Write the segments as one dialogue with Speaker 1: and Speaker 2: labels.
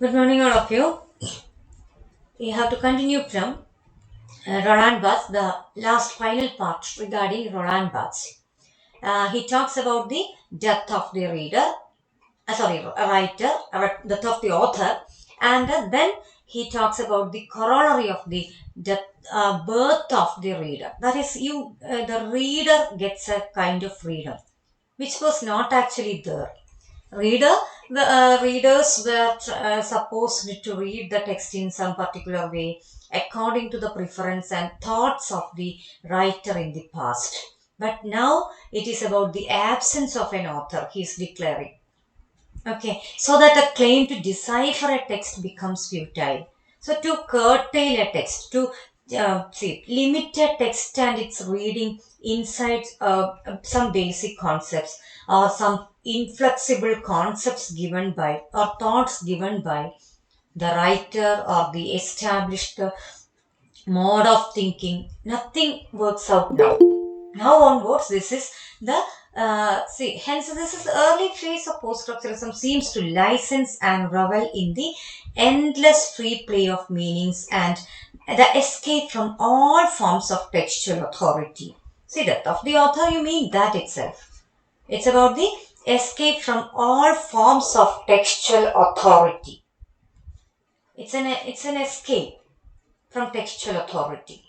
Speaker 1: Good morning, all of you. We have to continue from Roland Barthes, the last final part regarding Roland Barthes. He talks about the death of the writer, death of the author, and then he talks about the corollary of the death, birth of the reader. That is, the reader gets a kind of freedom, which was not actually there. Readers were supposed to read the text in some particular way according to the preference and thoughts of the writer in the past. But now it is about the absence of an author, he is declaring. Okay, so that a claim to decipher a text becomes futile. So to curtail a text, to limit a text and its reading inside some basic concepts or some inflexible concepts given by or thoughts given by the writer or the established mode of thinking, nothing works out now. Now onwards, this is the hence this is the early phase of post-structuralism seems to license and revel in the endless free play of meanings and the escape from all forms of textual authority. See, death of the author, you mean that itself. It's about the escape from all forms of textual authority. It's an escape from textual authority.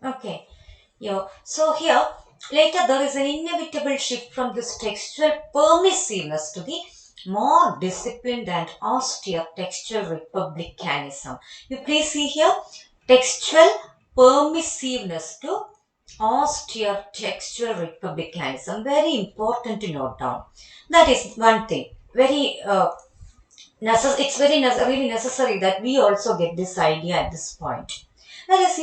Speaker 1: Okay. So here, later there is an inevitable shift from this textual permissiveness to the more disciplined and austere textual republicanism. You please see here, textual permissiveness to austere textual republicanism. Very important to note down. That is one thing. It's really necessary that we also get this idea at this point. That is,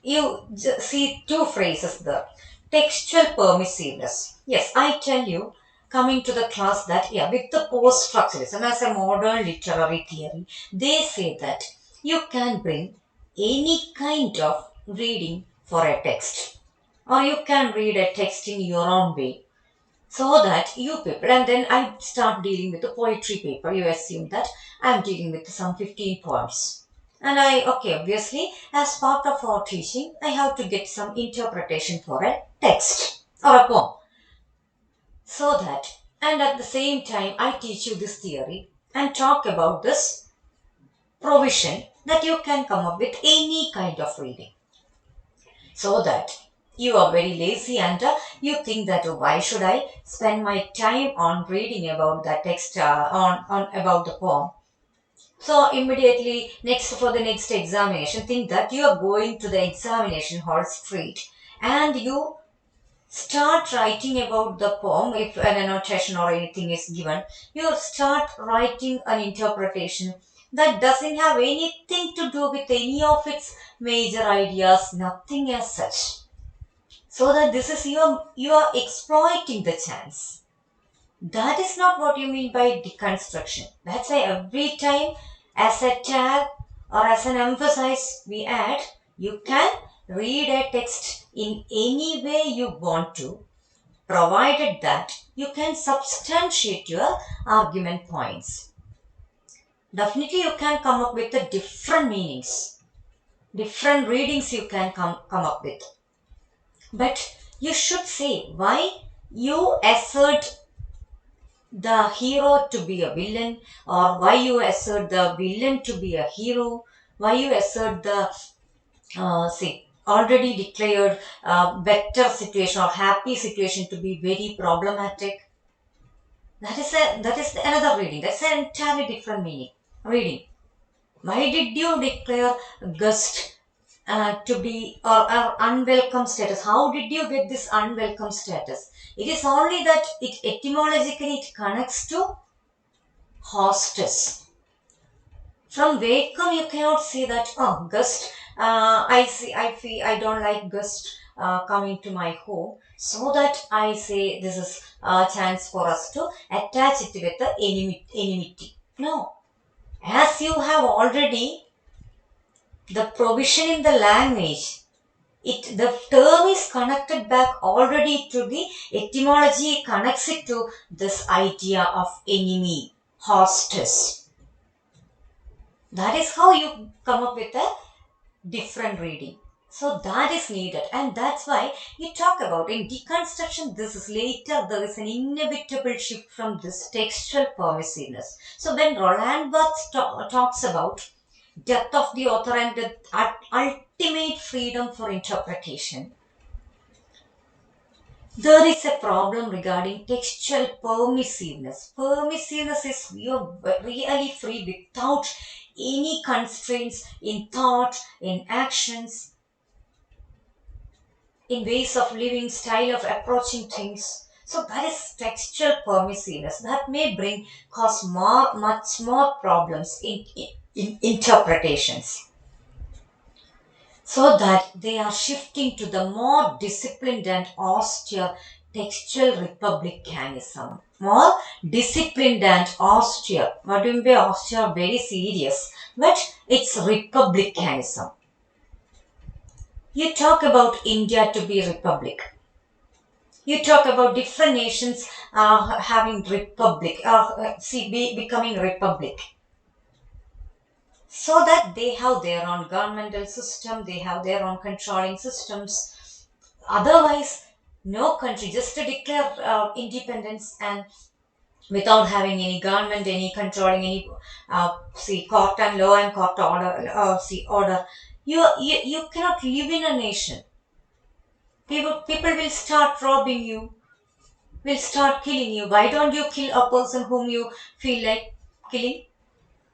Speaker 1: you see two phrases there. Textual permissiveness. Yes, I tell you, coming to the class that, with the post-structuralism as a modern literary theory, they say that you can bring any kind of reading for a text. Or you can read a text in your own way. So that you people, and then I start dealing with the poetry paper. You assume that I'm dealing with some 15 poems. And obviously, as part of our teaching, I have to get some interpretation for a text or a poem. So that, and at the same time, I teach you this theory and talk about this provision that you can come up with any kind of reading. So that you are very lazy and you think that why should I spend my time on reading about the text on about the poem. So immediately for the next examination, think that you are going to the examination hall straight and you start writing about the poem. If an annotation or anything is given, you start writing an interpretation that doesn't have anything to do with any of its major ideas, nothing as such. So that this is you are exploiting the chance. That is not what you mean by deconstruction. That's why every time as a tag or as an emphasis we add, you can read a text in any way you want to, provided that you can substantiate your argument points. Definitely you can come up with the different meanings, different readings you can come up with. But you should say why you assert the hero to be a villain, or why you assert the villain to be a hero, why you assert the already declared better situation or happy situation to be very problematic. That is another reading. That's an entirely different meaning. Reading. Why did you declare gust to be or unwelcome status? How did you get this unwelcome status? It is only that it etymologically it connects to hostess. From welcome you cannot say that gust. I don't like gust coming to my home. So that I say this is a chance for us to attach it with the enmity. No. As you have already the provision in the language, the term is connected back already to the etymology, connects it to this idea of enemy, hostess. That is how you come up with a different reading. So that is needed, and that's why you talk about in deconstruction. This is later, there is an inevitable shift from this textual permissiveness. So when Roland Barthes talks about death of the author and the ultimate freedom for interpretation, there is a problem regarding textual permissiveness. Permissiveness is you're really free without any constraints in thought, in actions, in ways of living, style of approaching things. So that is textual permissiveness that may cause much more problems in interpretations. So that they are shifting to the more disciplined and austere textual republicanism. More disciplined and austere. What do you mean by austere? Very serious. But it's republicanism. You talk about India to be republic. You talk about different nations having republic, becoming republic. So that they have their own governmental system, they have their own controlling systems. Otherwise, no country just to declare independence and without having any government, any controlling, any court and law and court order, order. You cannot live in a nation. People will start robbing you, will start killing you. Why don't you kill a person whom you feel like killing?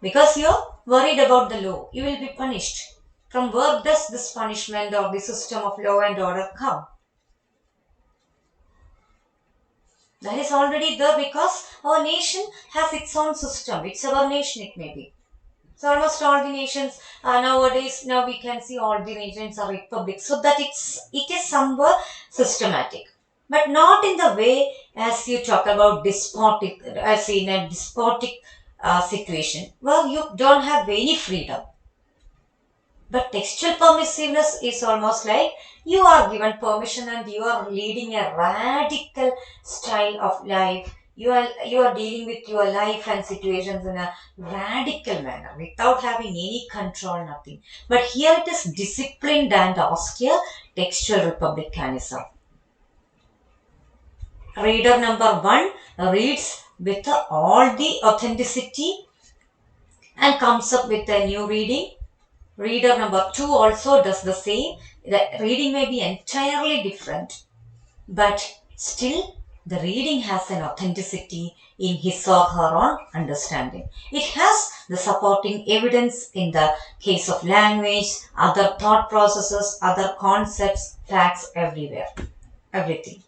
Speaker 1: Because you're worried about the law. You will be punished. From where does this punishment or the system of law and order come? That is already there because our nation has its own system. It's our nation, it may be. So almost all the nations nowadays, now we can see all the nations are republics. So that it is somewhere systematic. But not in the way as you talk about despotic, as in a despotic situation. Well, you don't have any freedom. But textual permissiveness is almost like you are given permission and you are leading a radical style of life. You are dealing with your life and situations in a radical manner without having any control, nothing. But here it is disciplined and austere textual republicanism. Reader number one reads with all the authenticity and comes up with a new reading. Reader number two also does the same. The reading may be entirely different, but still the reading has an authenticity in his or her own understanding. It has the supporting evidence in the case of language, other thought processes, other concepts, facts everywhere, everything.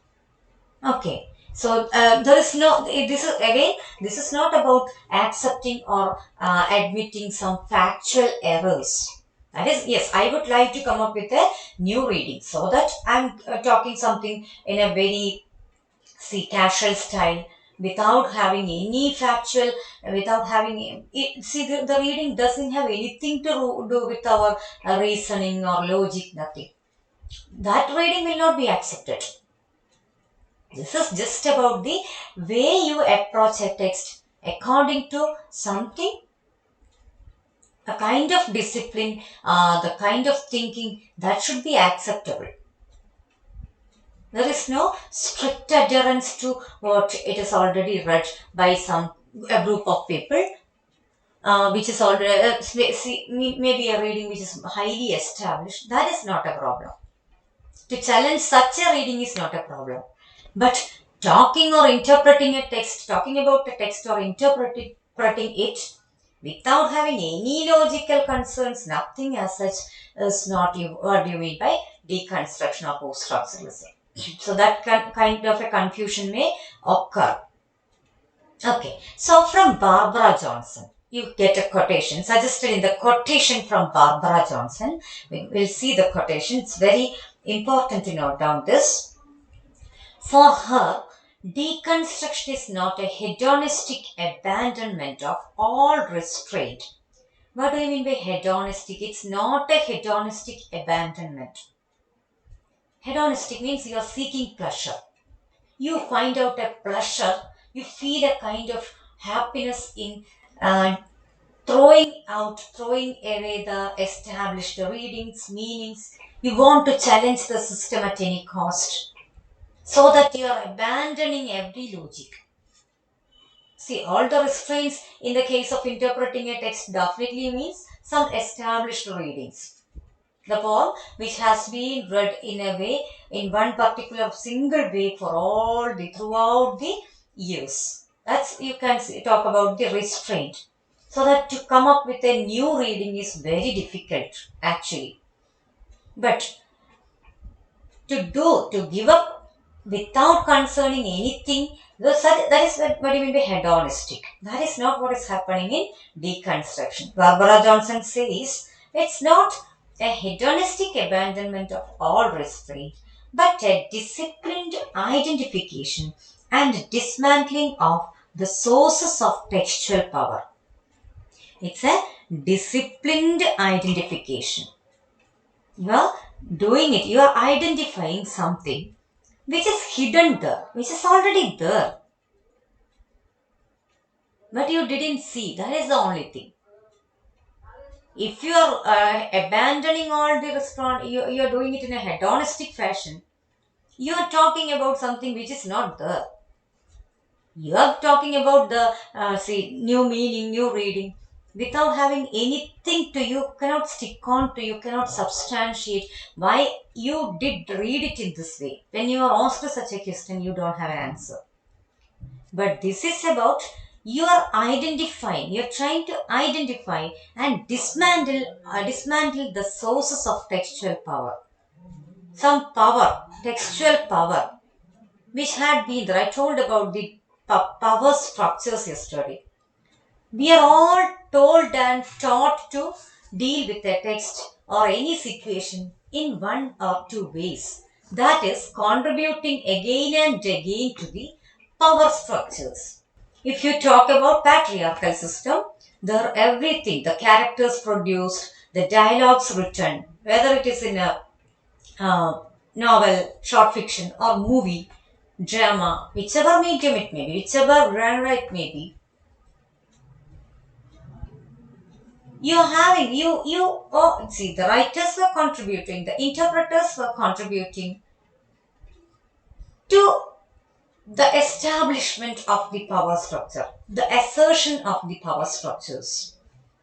Speaker 1: Okay. So there is no. This is not about accepting or admitting some factual errors. That is, yes, I would like to come up with a new reading so that I'm talking something in a very casual style without having any factual, without having it. See, the reading doesn't have anything to do with our reasoning or logic. Nothing. That reading will not be accepted. This is just about the way you approach a text according to something, a kind of discipline, the kind of thinking that should be acceptable. There is no strict adherence to what it is already read by a group of people, which is already maybe a reading which is highly established. That is not a problem. To challenge such a reading is not a problem. But talking or interpreting a text, talking about a text or interpreting it without having any logical concerns, nothing as such is not what do you mean by deconstruction or post-structuralism. So that kind of a confusion may occur. Okay, so from Barbara Johnson, you get a quotation suggested in the quotation from Barbara Johnson. We'll see the quotation. It's very important to note down this. For her, deconstruction is not a hedonistic abandonment of all restraint. What do I mean by hedonistic? It's not a hedonistic abandonment. Hedonistic means you are seeking pleasure. You find out a pleasure, you feel a kind of happiness in throwing out, throwing away the established readings, meanings. You want to challenge the system at any cost, so that you are abandoning every logic. See, all the restraints in the case of interpreting a text definitely means some established readings. The poem which has been read in a way, in one particular single way for all the throughout the years. That's, you can talk about the restraint. So that to come up with a new reading is very difficult actually. But to give up without concerning anything, that is what you mean by hedonistic. That is not what is happening in deconstruction. Barbara Johnson says it's not a hedonistic abandonment of all restraint, but a disciplined identification and dismantling of the sources of textual power. It's a disciplined identification. You are doing it, you are identifying something which is hidden there, which is already there. But you didn't see, that is the only thing. If you are abandoning all the restaurant, you are doing it in a hedonistic fashion, you are talking about something which is not there. You are talking about the new meaning, new reading, without having anything to, you cannot stick on to, you cannot substantiate why you did read it in this way. When you are asked such a question, you don't have an answer. But this is about, you are identifying, you are trying to identify and dismantle the sources of textual power. Some power, textual power, which had been there. I told about the power structures yesterday. We are all told and taught to deal with a text or any situation in one or two ways. That is contributing again and again to the power structures. If you talk about patriarchal system, there everything, the characters produced, the dialogues written, whether it is in a novel, short fiction or movie, drama, whichever medium it may be, whichever genre it may be, the writers were contributing, the interpreters were contributing to the establishment of the power structure, the assertion of the power structures.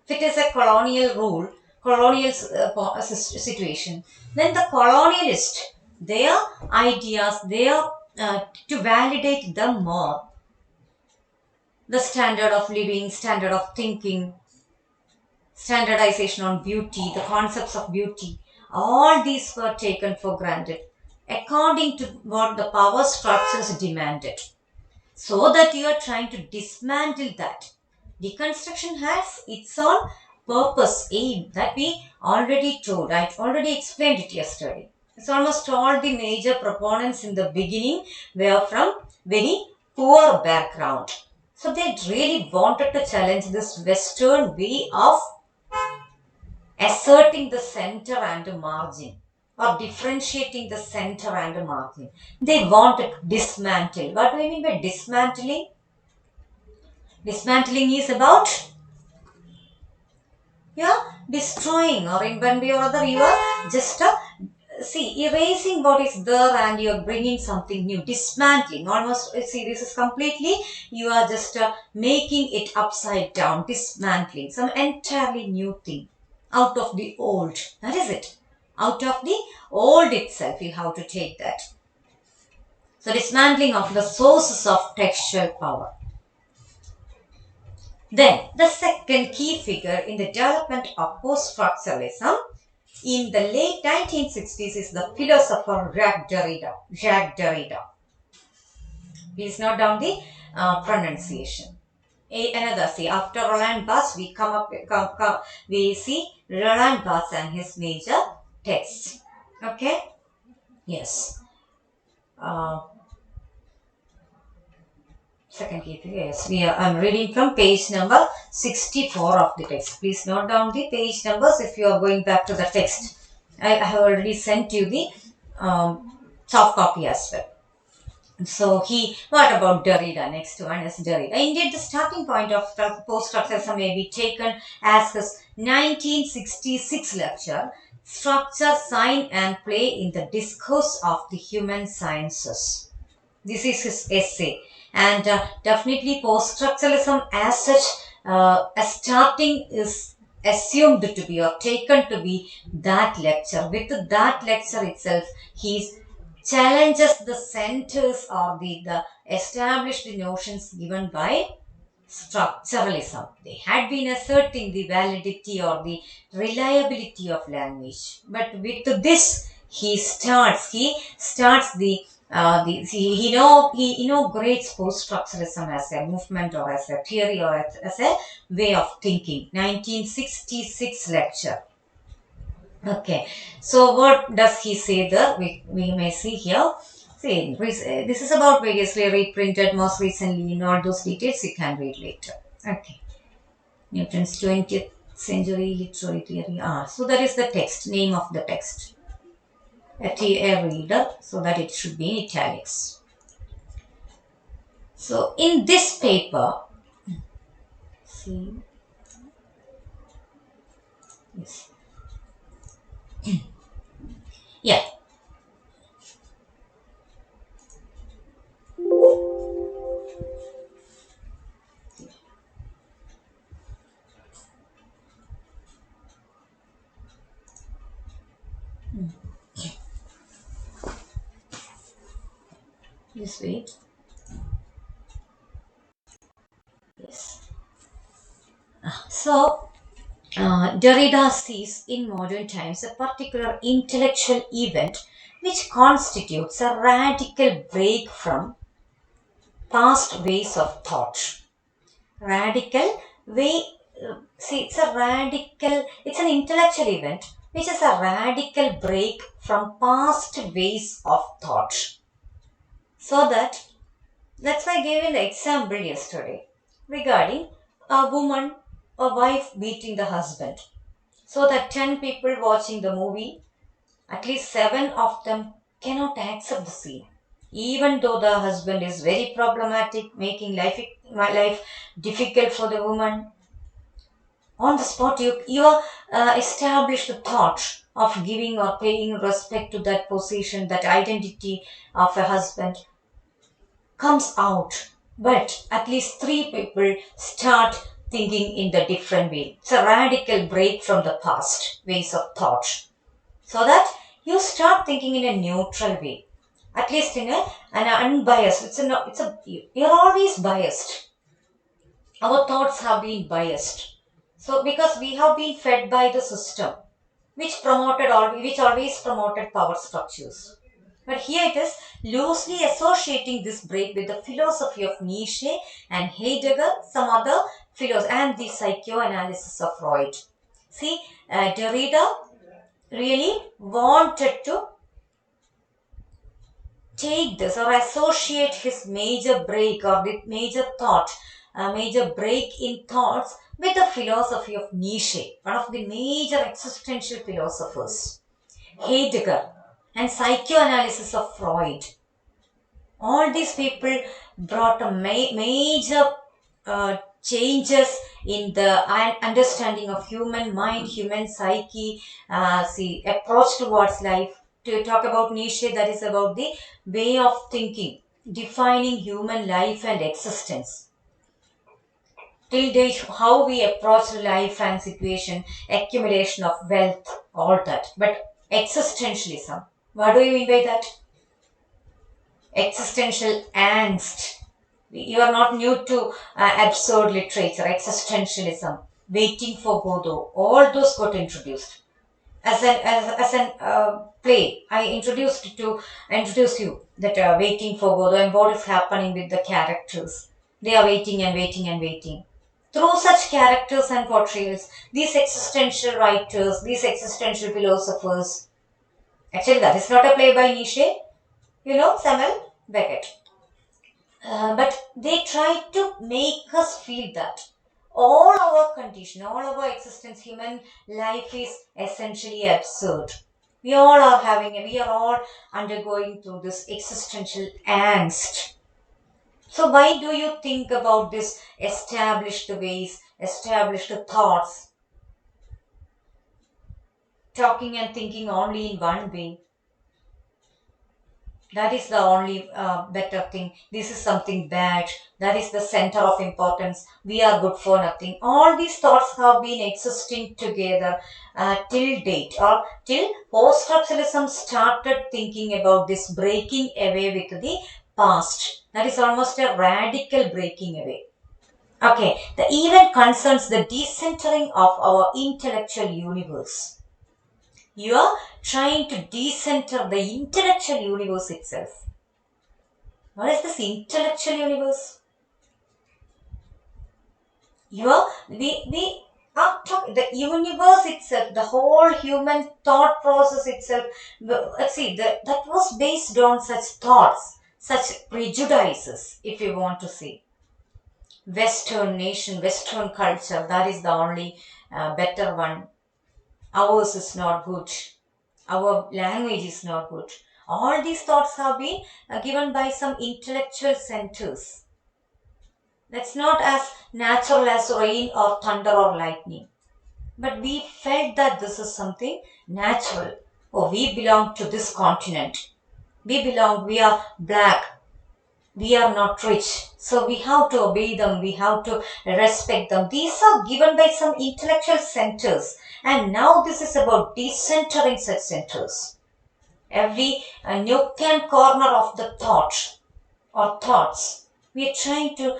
Speaker 1: If it is a colonial rule, colonial situation, then the colonialist, their ideas, to validate them more, the standard of living, standard of thinking, standardization on beauty, the concepts of beauty, all these were taken for granted according to what the power structures demanded. So that you are trying to dismantle that. Deconstruction has its own purpose, aim, that we already told. I already explained it yesterday. It's almost all the major proponents in the beginning were from very poor background. So they really wanted to challenge this Western way of asserting the center and margin, or differentiating the center and margin. They want to dismantle. What do I mean by dismantling? Dismantling is about destroying, or in one way or other you are just erasing what is there and you are bringing something new. Dismantling, almost, this is completely, you are just making it upside down, dismantling some entirely new thing out of the old. That is it. Out of the old itself, you have to take that. So dismantling of the sources of textual power. Then the second key figure in the development of post-structuralism in the late 1960s is the philosopher Jacques Derrida. Please note down the pronunciation. Another, after Roland Barthes, we see Roland Barthes and his major texts. Okay? Yes. Second key figure, yes. I'm reading from page number 64 of the text. Please note down the page numbers if you are going back to the text. I have already sent you the soft copy as well. So what about Derrida? Next one is Derrida. Indeed, the starting point of the post-structuralism may be taken as his 1966 lecture, Structure, Sign and Play in the Discourse of the Human Sciences. This is his essay. And definitely post-structuralism as such, a starting is assumed to be or taken to be that lecture. With that lecture itself, he challenges the centers or the established notions given by structuralism. They had been asserting the validity or the reliability of language, but with this he starts he inaugurates post-structuralism as a movement or as a theory or as a way of thinking. 1966 lecture. Okay, so what does he say there? We may see here. See, this is about variously reprinted most recently. In all those details you can read later. Okay, Newton's 20th century literary theory. So that is the text, name of the text. A reader, so that it should be in italics. So in this paper, see, yes, yeah. Just wait. Yes. So Derrida sees in modern times a particular intellectual event which constitutes a radical break from past ways of thought. Radical way, it's an intellectual event which is a radical break from past ways of thought. So that's why I gave you the example yesterday regarding a wife beating the husband. So that 10 people watching the movie, at least 7 of them cannot accept the scene. Even though the husband is very problematic, making life difficult for the woman, on the spot you establish the thought of giving or paying respect to that position, that identity of a husband comes out. But at least 3 people start thinking in the different way. It's a radical break from the past ways of thought, so that you start thinking in a neutral way, at least in an unbiased. You're always biased. Our thoughts have been biased, so because we have been fed by the system which always promoted power structures. But here it is loosely associating this break with the philosophy of Nietzsche and Heidegger, some other philosophers, and the psychoanalysis of Freud. See, Derrida really wanted to take this or associate his major break or the major break in thoughts with the philosophy of Nietzsche, one of the major existential philosophers, Heidegger, and psychoanalysis of Freud. All these people brought a major changes in the understanding of human mind, human psyche, approach towards life. To talk about Nietzsche, that is about the way of thinking, defining human life and existence. Till date, how we approach life and situation, accumulation of wealth, all that. But existentialism, what do you mean by that? Existential angst. You are not new to absurd literature, existentialism, waiting for Godot. All those got introduced as an play. I introduced you that waiting for Godot and what is happening with the characters. They are waiting and waiting and waiting. Through such characters and portrayals, these existential writers, these existential philosophers. Actually, that is not a play by Nietzsche. Samuel Beckett. But they try to make us feel that all our condition, all our existence, human life is essentially absurd. We are all undergoing through this existential angst. So why do you think about this established ways, established thoughts, talking and thinking only in one way? That is the only better thing. This is something bad. That is the center of importance. We are good for nothing. All these thoughts have been existing together till date, or till post-structuralism started thinking about this breaking away with the past. That is almost a radical breaking away. Okay, the event concerns the decentering of our intellectual universe. You are trying to decenter the intellectual universe itself. What is this intellectual universe? We are talking the universe itself, the whole human thought process itself. Let's see, that was based on such thoughts, such prejudices, if you want to see. Western nation, Western culture, that is the only better one. Ours is not good. Our language is not good. All these thoughts have been given by some intellectual centers. That's not as natural as rain or thunder or lightning. But we felt that this is something natural. Oh, we belong to this continent. We are black. We are not rich. So we have to obey them. We have to respect them. These are given by some intellectual centers. And now this is about decentering such centers. Every nook and corner of the thought or thoughts, we are trying to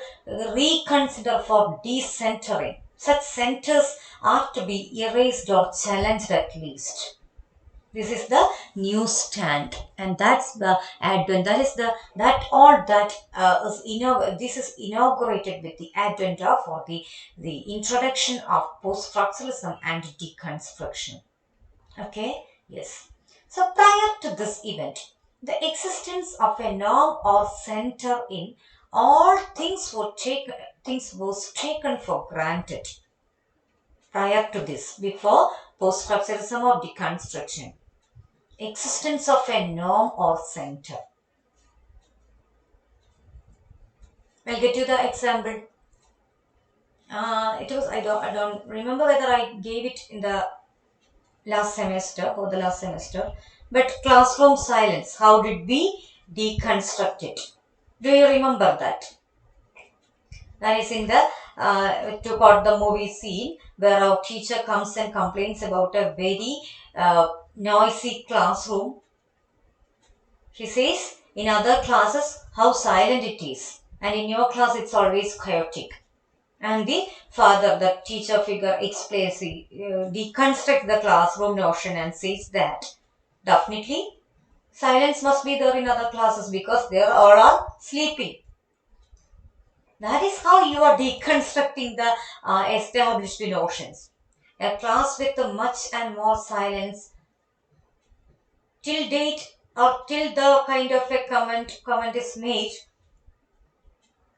Speaker 1: reconsider for decentering. Such centers are to be erased or challenged at least. This is the new stand, and that's the advent. That is that all that this is inaugurated with the advent of, or the introduction of post-structuralism and deconstruction. Okay, yes. So prior to this event, the existence of a norm or center in all things was taken for granted. Prior to this, before post-structuralism or deconstruction, existence of a norm or center. I'll get you the example. It was I don't remember whether I gave it in the last semester or the last semester, but classroom silence. How did we deconstruct it? Do you remember that? That is in the to got the movie scene where our teacher comes and complains about a very noisy classroom. She says, in other classes, how silent it is, and in your class, it's always chaotic. And the father, the teacher figure, explains, deconstructs the classroom notion and says that definitely silence must be there in other classes because they all are sleeping. That is how you are deconstructing the established notions. A class with much and more silence till date, or till the kind of a comment is made,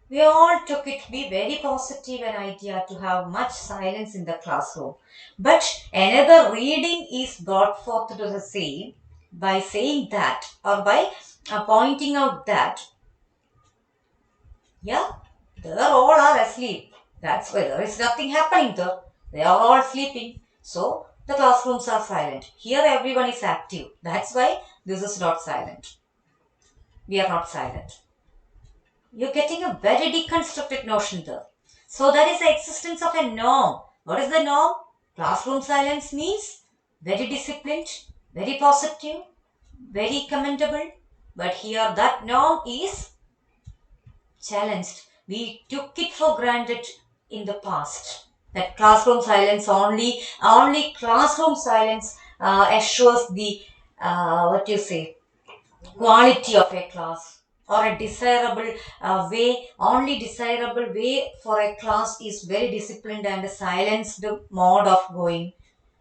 Speaker 1: we all took it to be very positive an idea to have much silence in the classroom. But another reading is brought forth to the same by saying that, or by pointing out that, yeah, they all are asleep. That's why there is nothing happening there. They are all sleeping. So the classrooms are silent. Here everyone is active. That's why this is not silent. We are not silent. You're getting a very deconstructed notion there. So that is the existence of a norm. What is the norm? Classroom silence means very disciplined, very positive, very commendable. But here that norm is challenged. We took it for granted in the past. That classroom silence only classroom silence assures the quality of a class, or a desirable only desirable way for a class is very disciplined and silenced mode of going.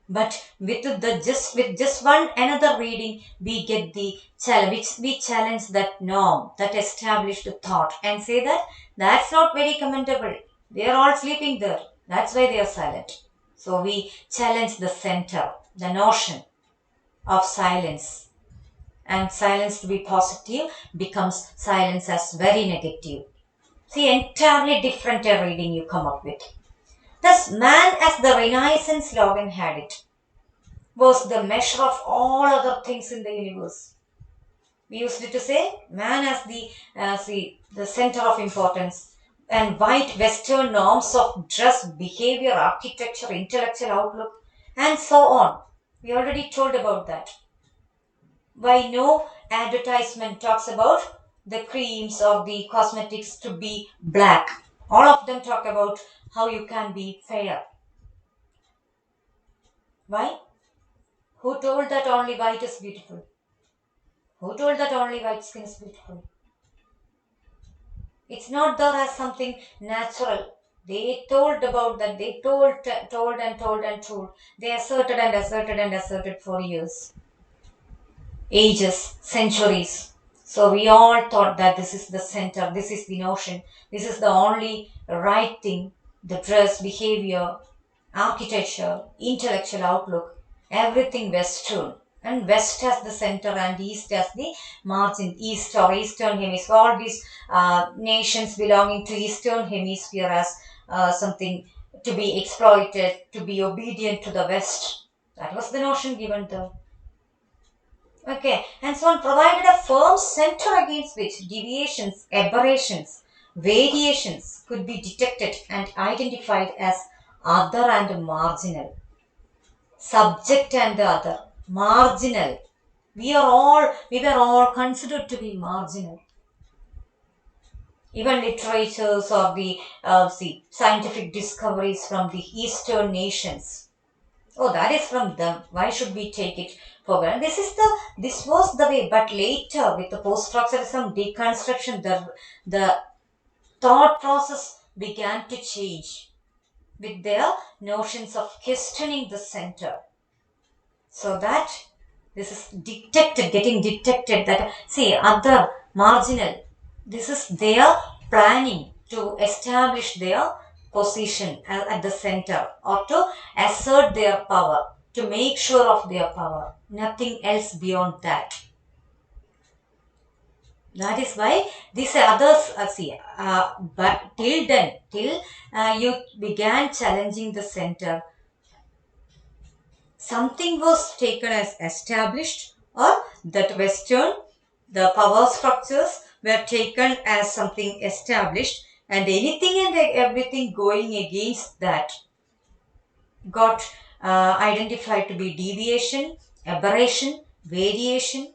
Speaker 1: But with just one another reading, we get the challenge. We challenge that norm, that established thought, and say that that's not very commendable. They are all sleeping there. That's why they are silent. So we challenge the center, the notion. of silence. And silence to be positive becomes silence as very negative. See, entirely different a reading you come up with. Thus, man as the Renaissance slogan had it, was the measure of all other things in the universe. We used to say man as the center of importance, and white Western norms of dress, behavior, architecture, intellectual outlook, and so on. We already told about that. Why no advertisement talks about the creams or the cosmetics to be black. All of them talk about how you can be fair. Why? Who told that only white is beautiful? Who told that only white skin is beautiful? It's not there as something natural. They told about that. They told and told and told. They asserted and asserted and asserted for years, ages, centuries. So we all thought that this is the center, this is the notion, this is the only right thing, the dress, behavior, architecture, intellectual outlook, everything Western. And West as the center and East as the margin, East or Eastern Hemisphere. All these nations belonging to Eastern Hemisphere as something to be exploited, to be obedient to the West. That was the notion given there. Okay, and so on provided a firm center against which deviations, aberrations, variations could be detected and identified as other and marginal. Subject and the other, marginal. We were all considered to be marginal. Even literatures or the scientific discoveries from the Eastern nations. Oh, that is from them. Why should we take it for granted? This was the way, but later with the post-structuralism deconstruction, the thought process began to change with their notions of questioning the center. So that this is getting detected that see other marginal. This is their planning to establish their position at the center or to assert their power, to make sure of their power. Nothing else beyond that. That is why these others but till you began challenging the center, something was taken as established, or that Western, the power structures were taken as something established, and anything and everything going against that got identified to be deviation, aberration, variation,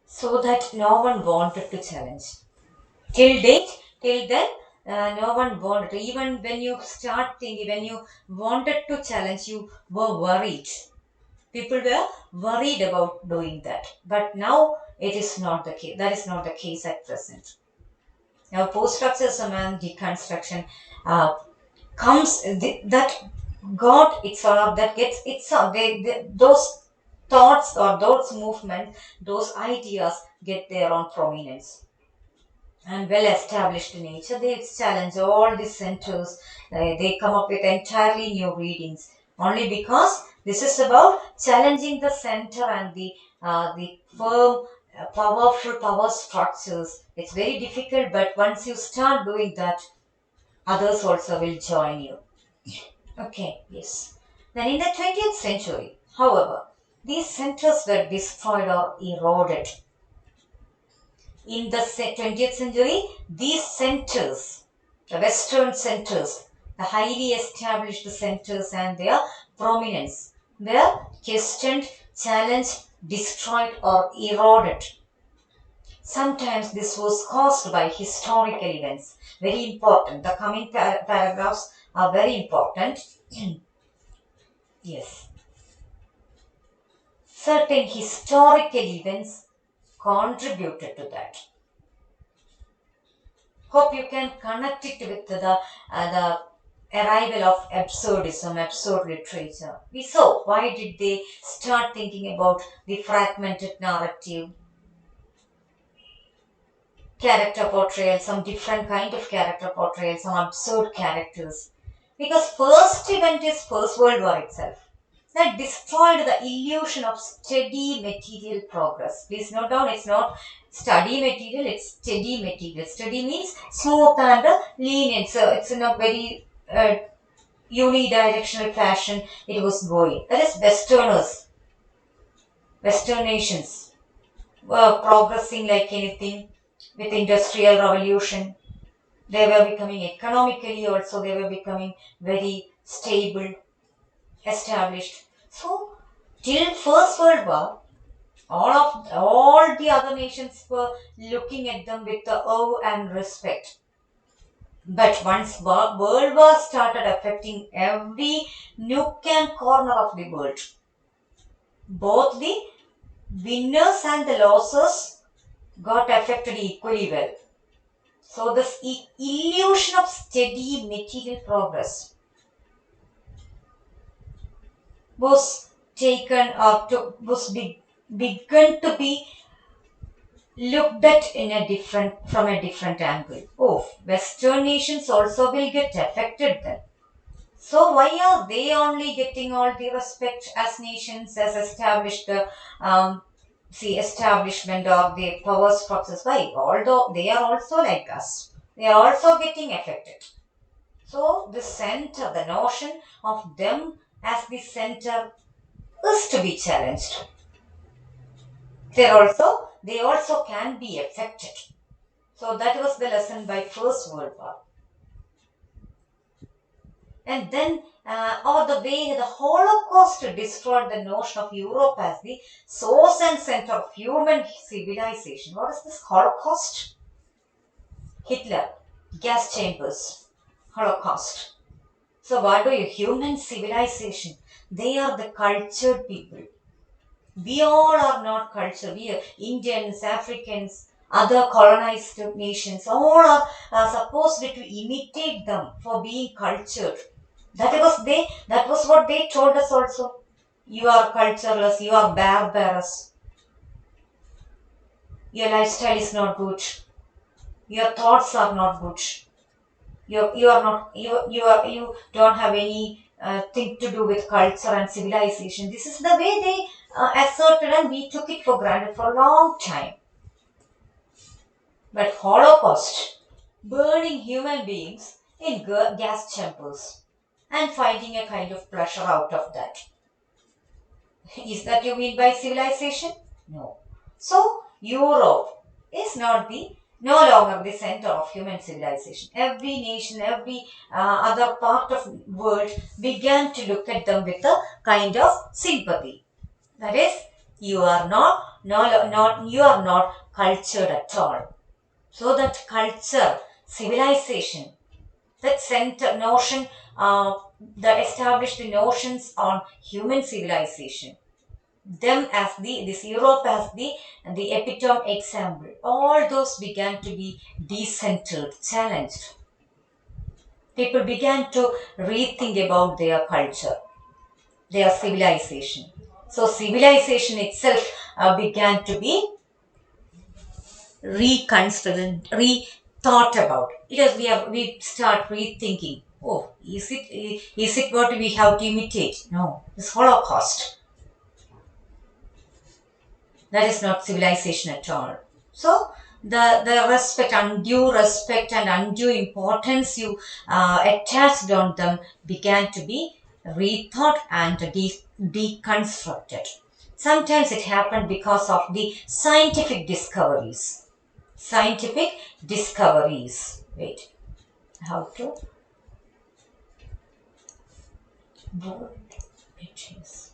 Speaker 1: so that no one wanted to challenge. Till then, no one wanted. Even when you start thinking, when you wanted to challenge, you were worried. People were worried about doing that. But now it is not the case. That is not the case at present. Now, post-structuralism and deconstruction comes that got its that gets its those thoughts or those movements, those ideas get their own prominence and well established in nature. They challenge all these centers. They come up with entirely new readings only because this is about challenging the center and the firm, powerful power structures. It's very difficult, but once you start doing that, others also will join you. Okay, yes. Then in the 20th century, however, these centers were destroyed or eroded. In the 20th century, these centers, the Western centers, the highly established centers and their prominence were questioned, challenged, destroyed or eroded. Sometimes this was caused by historical events. Very important. The coming paragraphs are very important. Yes. Certain historical events contributed to that. Hope you can connect it with the arrival of absurdism, absurd literature. We saw why did they start thinking about the fragmented narrative, character portrayal, some different kind of character portrayal, some absurd characters. Because first event is First World War itself. that destroyed the illusion of steady material progress. Please note down, it's not steady material, it's steady material. Steady means smooth and lenient. So it's in a very unidirectional fashion it was going. That is Western nations were progressing like anything with industrial revolution. They were becoming economically also, they were becoming very stable, established. So till First World War, all the other nations were looking at them with the awe and respect. But once World War started affecting every nook and corner of the world, both the winners and the losers got affected equally well. So this illusion of steady material progress was taken up to begun to be looked at from a different angle. Oh, Western nations also will get affected then. So why are they only getting all the respect as nations, as established establishment or the power structures? Why? Although they are also like us, they are also getting affected. So the center, the notion of them as the center is to be challenged. They also can be affected. So that was the lesson by First World War. And then, the way the Holocaust destroyed the notion of Europe as the source and center of human civilization. What is this Holocaust? Hitler, gas chambers, Holocaust. So what do you? Human civilization. They are the cultured people. We all are not cultured. We are Indians, Africans, other colonized nations. All are supposed to imitate them for being cultured. That was what they told us also. You are cultureless, you are barbarous. Your lifestyle is not good. Your thoughts are not good. You don't have any thing to do with culture and civilization. This is the way they asserted, and we took it for granted for a long time. But Holocaust, burning human beings in gas chambers and finding a kind of pleasure out of that. Is that you mean by civilization? No. So Europe is no longer the center of human civilization. Every nation, every other part of the world began to look at them with a kind of sympathy. That is, you are not cultured at all. So that culture, civilization, that center notion that established the notions on human civilization, them as this Europe as the epitome example, all those began to be decentered, challenged. People began to rethink about their culture, their civilization. So civilization itself began to be reconstructed, rethought about. We start rethinking. Oh, is it what we have to imitate? No, it's Holocaust. That is not civilization at all. So the respect, undue respect and undue importance you attached on them began to be rethought and deconstructed. Sometimes it happened because of the scientific discoveries. Wait, how to bold it is.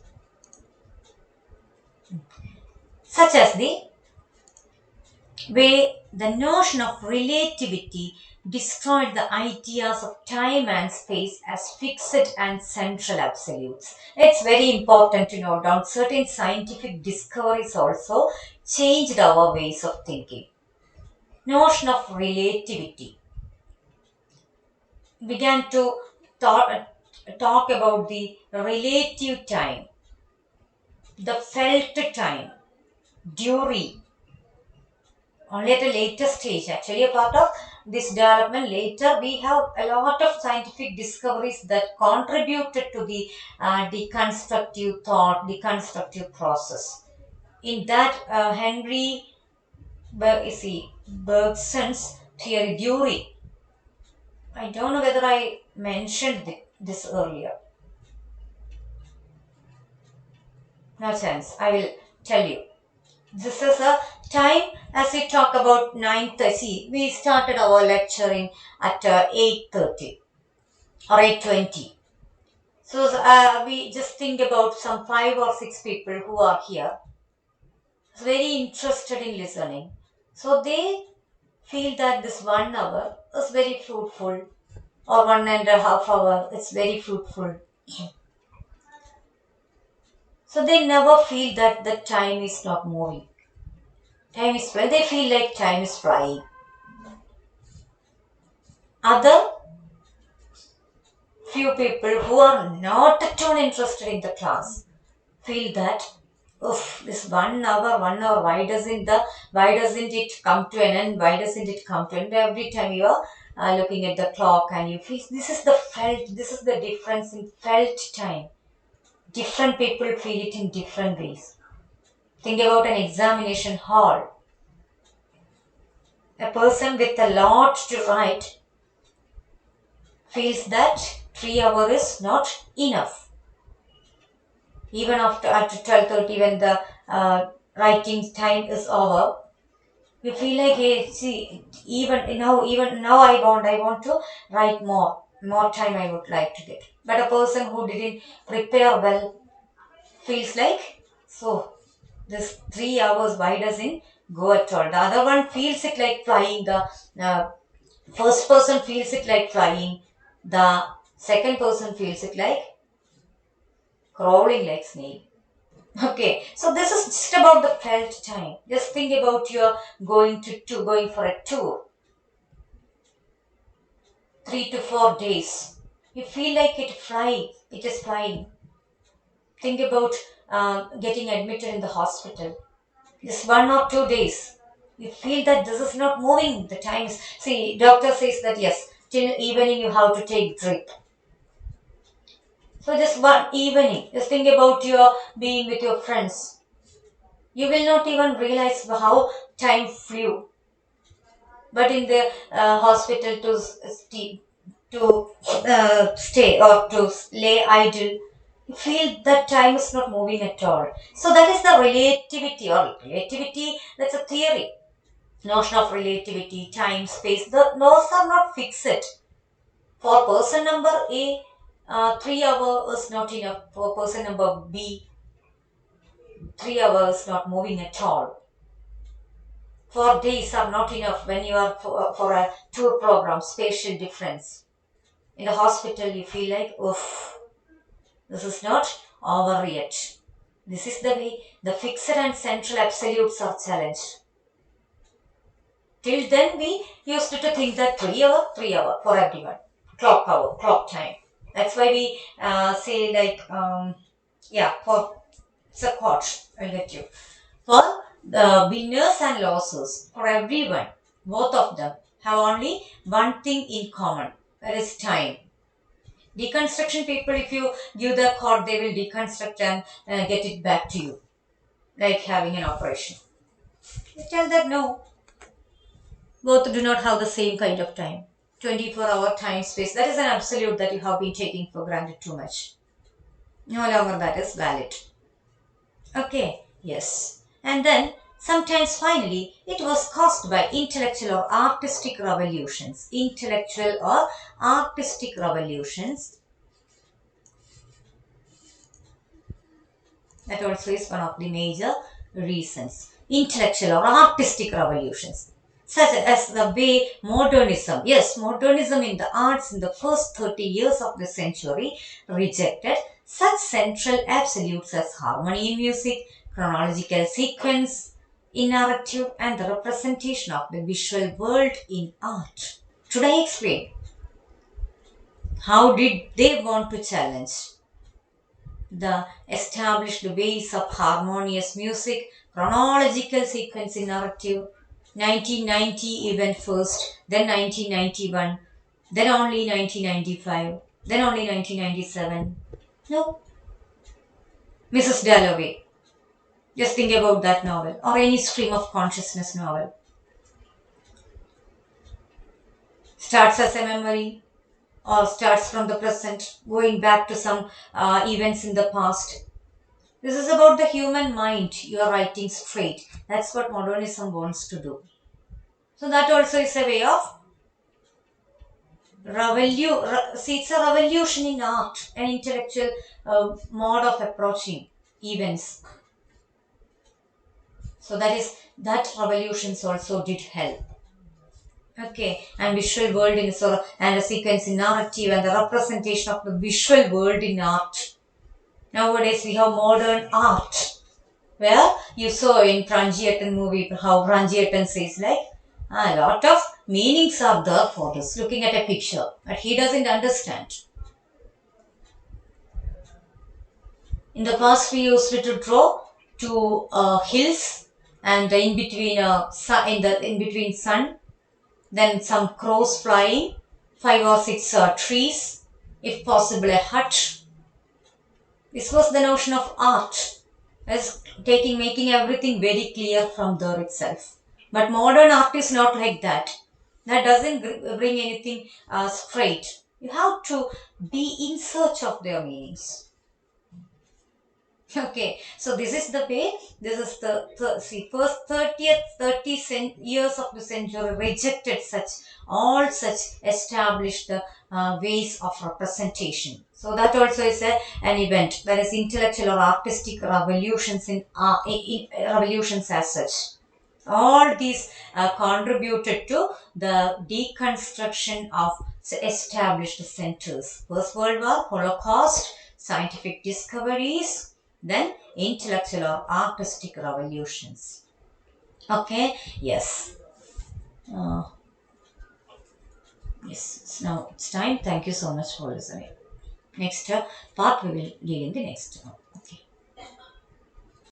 Speaker 1: Such as the way the notion of relativity destroyed the ideas of time and space as fixed and central absolutes. It's very important to note down certain scientific discoveries also changed our ways of thinking. Notion of relativity began to talk about the relative time, the felt time, Dury, only at a later stage, actually a part of this development later, we have a lot of scientific discoveries that contributed to the deconstructive thought, deconstructive process. In that, Bergson's theory. I don't know whether I mentioned this earlier. No chance. I will tell you. This is a time as we talk about 9:30. We started our lecturing at 8:30 or 8:20. So we just think about some 5 or 6 people who are here, very interested in listening. So they feel that this 1 hour is very fruitful, or 1.5 hour, it's very fruitful. So they never feel that the time is not moving. Time is flying. They feel like time is flying. Other few people who are not at all interested in the class feel that, oof, this 1 hour, why doesn't it come to an end? Why doesn't it come to an end? Every time you are looking at the clock and you feel this is the difference in felt time. Different people feel it in different ways. Think about an examination hall. A person with a lot to write feels that 3 hours is not enough. Even after 12:30, when the writing time is over, you feel like, hey, see, even now I want to write more time I would like to get. But a person who didn't prepare well feels like, so this 3 hours, why doesn't go at all? The other one feels it like flying. The first person feels it like flying. The second person feels it like crawling like snail. Okay, so this is just about the felt time. Just think about your going for a tour. 3 to 4 days. You feel like it is flying. Think about getting admitted in the hospital. Just 1 or 2 days. You feel that this is not moving. The time is. See, doctor says that yes, till evening you have to take drip. So just one evening. Just think about your being with your friends. You will not even realize how time flew. But in the hospital to stay or to lay idle, you feel that time is not moving at all. So that is the relativity. That's a theory. Notion of relativity, time, space. Those are not fixed. For person number A, 3 hours is not enough. For person number B, 3 hours not moving at all. 4 days are not enough when you are for a tour program, spatial difference. In the hospital, you feel like, oof, this is not over yet. This is the way the fixed and central absolutes are challenged. Till then, we used to think that 3 hour for everyone. Clock hour, clock time. That's why we say like, for it's a quote, I'll get you. For the winners and losers, for everyone, both of them have only one thing in common, that is time. Deconstruction people, if you give the code, they will deconstruct and get it back to you, like having an operation. You tell that no, both do not have the same kind of time. 24-hour time space, that is an absolute that you have been taking for granted too much. No longer that is valid. Okay, yes. And then sometimes finally it was caused by intellectual or artistic revolutions. Intellectual or artistic revolutions. That also is one of the major reasons. Intellectual or artistic revolutions. Such as the way modernism, yes, modernism in the arts in the first 30 years of the century rejected such central absolutes as harmony in music, chronological sequence in narrative, and the representation of the visual world in art. Should I explain? How did they want to challenge the established ways of harmonious music, chronological sequence in narrative, 1990 event first, then 1991, then only 1995, then only 1997. No. Mrs. Dalloway. Just think about that novel or any stream of consciousness novel. Starts as a memory or starts from the present, going back to some events in the past. This is about the human mind. You are writing straight. That's what modernism wants to do. So that also is a way of see, it's a revolution in art, an intellectual mode of approaching events. So that revolutions also did help. Okay, and visual world in sort of, and the sequence in narrative and the representation of the visual world in art. Nowadays we have modern art, where you saw in Pranjiyatan movie how Pranjiyatan says like a lot of meanings are there for this, looking at a picture, but he doesn't understand. In the past, we used to draw two hills, and in between in between sun, then some crows flying, 5 or 6 trees, if possible a hut. This was the notion of art, as making everything very clear from there itself. But modern art is not like that. That doesn't bring anything straight. You have to be in search of their meanings. Okay, so this is the way. This is the first 30 years of the century rejected all such established ways of representation. So that also is an event, that is intellectual or artistic revolutions in revolutions as such. All these contributed to the deconstruction of established centers. First World War, Holocaust, scientific discoveries, then intellectual or artistic revolutions. Okay, yes. Uh, yes, now it's time. Thank you so much for listening. Next part we will deal in the next